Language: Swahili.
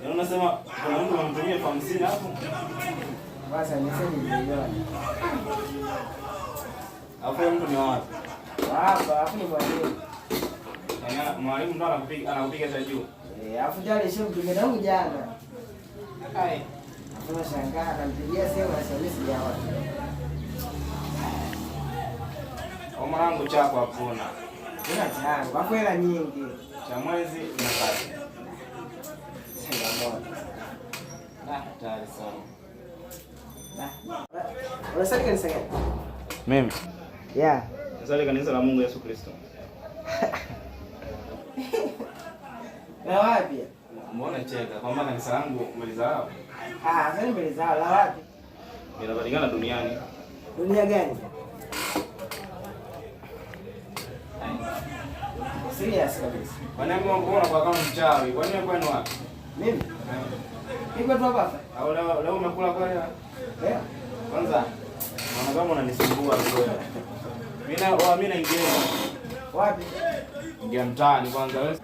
Yaani unasema kuna mtu anamtumia 50 hapo? Basi niseme milioni. Hapo mtu ni wapi? Hapa, hapo ni mwalimu. Yaani mwalimu ndo anakupiga za juu. Afu jana sio mpiga tangu jana. Hai. Kuna shangaa anampigia simu na SMS ya watu. Kwa mwanangu chako hakuna. Kuna changu, hapo hela nyingi. Cha mwezi na kazi. Sasa mbona? Tayari sana. Unasali kanisa gani? Mimi. Yeah. Nasali kanisa la Mungu Yesu Kristo. La wapi? Mbona cheka? Kwamba kanisa langu umelizarau? Sasa nimelizao la wapi? Linapatikana duniani. Dunia gani? Serious kabisa. Kwa nini mbona kwa kama mchawi? Kwa nini kwani wapi? Mimi? Niko tu hapa. Au leo umekula kwa leo? Kwanza naona kama unanisumbua wewe. Mimi naingia. Wapi? Ingia mtaani kwanza wewe.